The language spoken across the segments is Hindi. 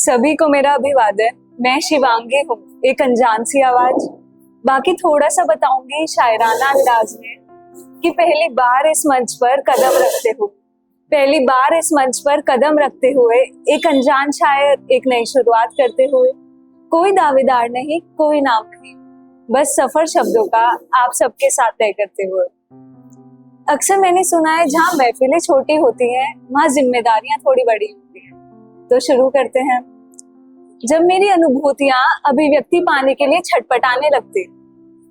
सभी को मेरा अभिवादन। मैं शिवांगी हूँ, एक अनजान सी आवाज। बाकी थोड़ा सा बताऊंगी शायराना अंदाज में कि पहली बार इस मंच पर कदम रखते हुए एक अनजान शायर एक नई शुरुआत करते हुए, कोई दावेदार नहीं, कोई नाम नहीं, बस सफर शब्दों का आप सबके साथ तय करते हुए। अक्सर मैंने सुना है जहाँ महफिलें छोटी होती हैं वहाँ जिम्मेदारियां थोड़ी बड़ी होती हैं। तो शुरू करते हैं। जब मेरी अनुभूतियां अभिव्यक्ति पाने के लिए छटपटाने लगती,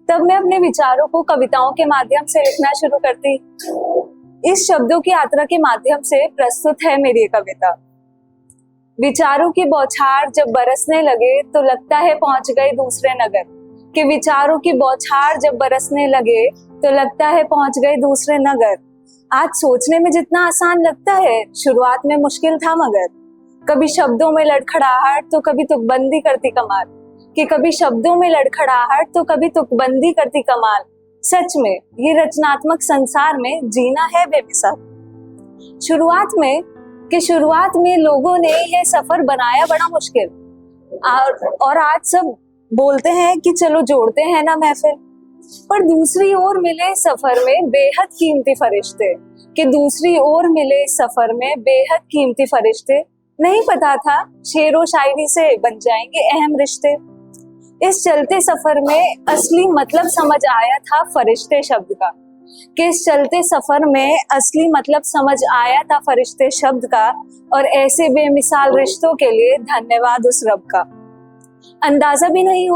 तब मैं अपने विचारों को कविताओं के माध्यम से लिखना शुरू करती। इस शब्दों की यात्रा के माध्यम से प्रस्तुत है मेरी कविता। विचारों की बौछार जब बरसने लगे तो लगता है पहुंच गए दूसरे नगर। कि विचारों की बौछार जब बरसने लगे तो लगता है पहुंच गए दूसरे नगर। आज सोचने में जितना आसान लगता है, शुरुआत में मुश्किल था मगर। कभी शब्दों में लड़खड़ाहट तो कभी तुकबंदी करती कमाल। कि कभी शब्दों में लड़खड़ाहट तो कभी तुकबंदी करती कमाल। सच में ये रचनात्मक संसार में जीना है बेमिसाल। शुरुआत में लोगों ने यह सफर बनाया बड़ा मुश्किल, और आज सब बोलते हैं कि चलो जोड़ते हैं ना महफिल। पर दूसरी ओर मिले सफर में बेहद कीमती फरिश्ते। कि दूसरी ओर मिले सफर में बेहद कीमती फरिश्ते। नहीं पता था शेरो शायरी से बन जाएंगे अहम रिश्ते। इस चलते सफर में असली मतलब समझ आया था फरिश्ते शब्द का। कि इस चलते सफर में असली मतलब समझ आया था फरिश्ते शब्द का। और ऐसे बेमिसाल रिश्तों के लिए धन्यवाद उस रब का। अंदाजा भी नहीं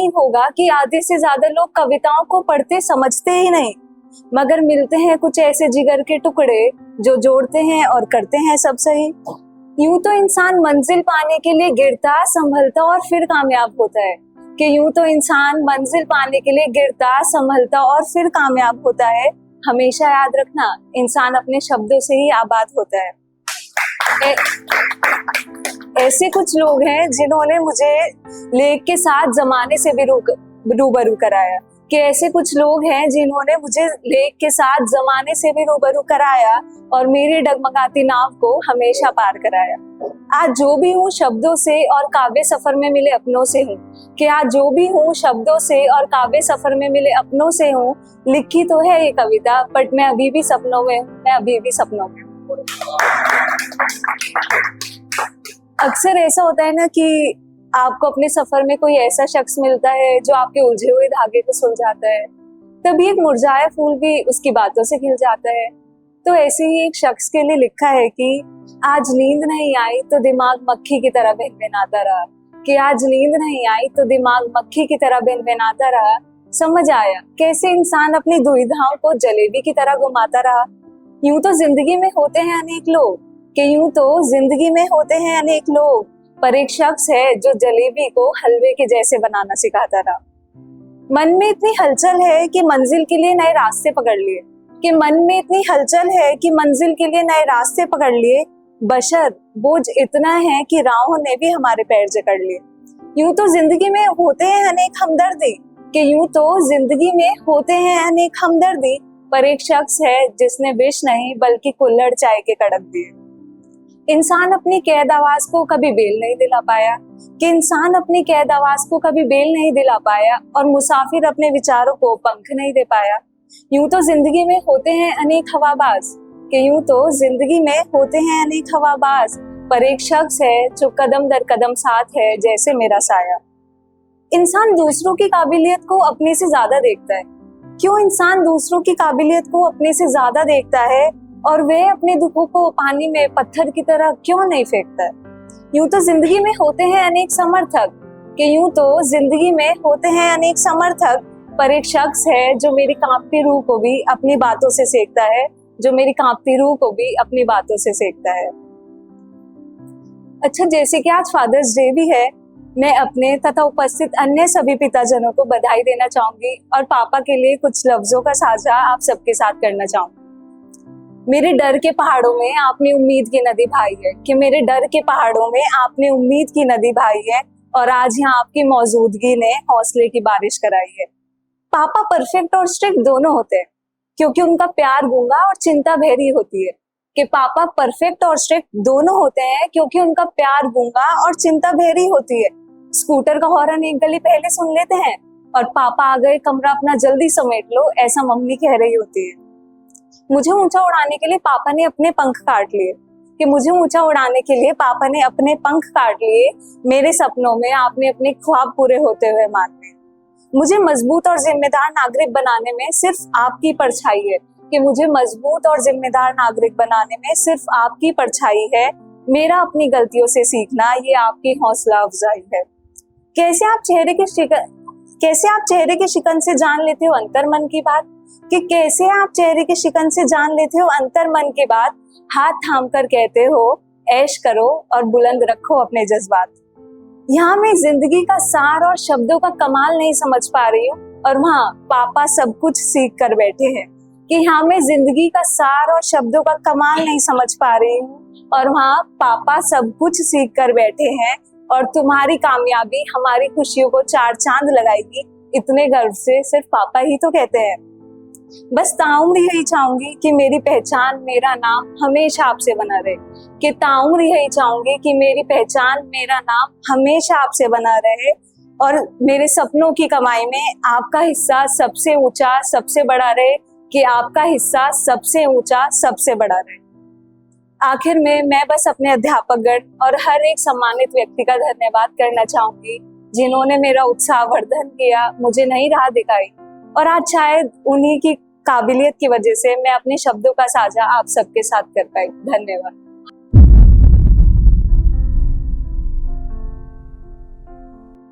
होगा कि आधे से ज्यादा लोग कविताओं को पढ़ते समझते ही नहीं, मगर मिलते हैं कुछ ऐसे जिगर के टुकड़े जो जोड़ते हैं और करते हैं सब सही। यूं तो इंसान मंजिल पाने के लिए गिरता, संभलता और फिर कामयाब होता है। कि यूं तो इंसान मंजिल पाने के लिए गिरता, संभलता और फिर कामयाब होता है। हमेशा याद रखना, इंसान अपने शब्दों से ही आबाद होता है। ऐसे कुछ लोग हैं जिन्होंने मुझे लेख के साथ जमाने से भी रूबरू कराया। कि ऐसे कुछ लोग हैं जिन्होंने मुझे लेख के साथ जमाने से भी रूबरू कराया और मेरी डगमगाती नाव को हमेशा पार कराया। आज जो भी हूँ शब्दों से और काव्य सफर में मिले अपनों से हूँ। कि आज जो भी हूँ शब्दों से और काव्य सफर में मिले अपनों से हूँ। लिखी तो है ये कविता, बट मैं अभी भी सपनों में हूँ। अक्सर ऐसा होता है ना कि आपको अपने सफर में कोई ऐसा शख्स मिलता है जो आपके उलझे हुए धागे को सुलझाता है। तभी एक मुरझाया फूल भी उसकी बातों से खिल जाता है। तो ऐसे ही एक शख्स के लिए लिखा है कि आज नींद नहीं आई तो दिमाग मक्खी की तरह भिनभिनाता रहा। कि आज नींद नहीं आई तो दिमाग मक्खी की तरह भिनभिनाता रहा। समझ आया कैसे इंसान अपनी दुविधाओं को जलेबी की तरह घुमाता रहा। यूं तो जिंदगी में होते हैं अनेक लोग, पर एक शख्स है जो जलेबी को हलवे के जैसे बनाना सिखाता रहा। मन में इतनी हलचल है कि मंजिल के लिए नए रास्ते पकड़ लिए। बशर बोझ इतना है कि राहों ने भी हमारे पैर जकड़ लिए। यूं तो जिंदगी में होते हैं अनेक हमदर्दी, पर एक शख्स है जिसने विष नहीं बल्कि कुल्हड़ चाय के कड़क दिए। इंसान अपनी कैद आवाज को कभी बेल नहीं दिला पाया और मुसाफिर अपने विचारों को पंख नहीं दे पाया। यूं तो जिंदगी में होते हैं अनेक हवाबाज, पर एक शख्स है जो कदम दर कदम साथ है जैसे मेरा साया। इंसान दूसरों की काबिलियत को अपने से ज्यादा देखता है। क्यों इंसान दूसरों की काबिलियत को अपने से ज्यादा देखता है और वह अपने दुखों को पानी में पत्थर की तरह क्यों नहीं फेंकता है? यूं तो जिंदगी में होते हैं समर्थक, पर एक शख्स है जो मेरी कांपती रूह को भी अपनी बातों से सेकता है। अच्छा, जैसे कि आज फादर्स डे भी है, मैं अपने तथा उपस्थित अन्य सभी पिताजनों को बधाई देना चाहूंगी और पापा के लिए कुछ लफ्जों का साझा आप सबके साथ करना चाहूंगी। मेरे डर के पहाड़ों में आपने उम्मीद की नदी भाई है और आज यहाँ आपकी मौजूदगी ने हौसले की बारिश कराई है। पापा परफेक्ट और स्ट्रिक्ट दोनों होते हैं, क्योंकि उनका प्यार गूंगा और चिंता बहरी होती है। कि पापा परफेक्ट और स्ट्रिक्ट दोनों होते हैं, क्योंकि उनका प्यार गूंगा और चिंता बहरी होती है। स्कूटर का हॉर्न एक गली पहले सुन लेते हैं और पापा आ गए, कमरा अपना जल्दी समेट लो, ऐसा मम्मी कह रही होती है। मुझे ऊंचा उड़ाने के लिए पापा ने अपने पंख काट लिए, कि मुझे ऊंचा उड़ाने के लिए पापा ने अपने पंख काट लिए। मेरे सपनों में आपने अपने ख्वाब पूरे होते हुए माने। मुझे मजबूत और जिम्मेदार नागरिक बनाने में सिर्फ आपकी परछाई है, कि मुझे मजबूत और जिम्मेदार नागरिक बनाने में सिर्फ आपकी परछाई है। मेरा अपनी गलतियों से सीखना ये आपकी हौसला अफजाई है। कैसे आप चेहरे के शिकन से जान लेते हो अंतर मन की बात, कि कैसे आप चेहरे के शिकन से जान लेते हो अंतर मन की बात। हाथ थाम कर कहते हो ऐश करो और बुलंद रखो अपने जज्बात। यहाँ मैं जिंदगी का सार और शब्दों का कमाल नहीं समझ पा रही हूँ, और वहाँ पापा सब कुछ सीख कर बैठे हैं। कि यहाँ मैं जिंदगी का सार और शब्दों का कमाल नहीं समझ पा रही हूँ, और वहाँ पापा सब कुछ सीख कर बैठे हैं। और तुम्हारी कामयाबी हमारी खुशियों को चार चांद लगाएगी, इतने गर्व से सिर्फ पापा ही तो कहते हैं। बस ताउम्र यही चाहूंगी कि मेरी पहचान मेरा नाम हमेशा आपसे बना रहे, कि ताउम्र यही चाहूंगी कि मेरी पहचान मेरा नाम हमेशा आपसे बना रहे, और मेरे सपनों की कमाई में आपका हिस्सा सबसे ऊंचा सबसे बड़ा रहे, कि आपका हिस्सा सबसे ऊंचा सबसे बड़ा रहे। आखिर में मैं बस अपने अध्यापकगण और हर एक सम्मानित व्यक्ति का धन्यवाद करना चाहूंगी, जिन्होंने मेरा उत्साहवर्धन किया, मुझे नई राह दिखाई, और आज शायद उन्हीं की काबिलियत की वजह से मैं अपने शब्दों का साझा आप सबके साथ कर पाई। धन्यवाद।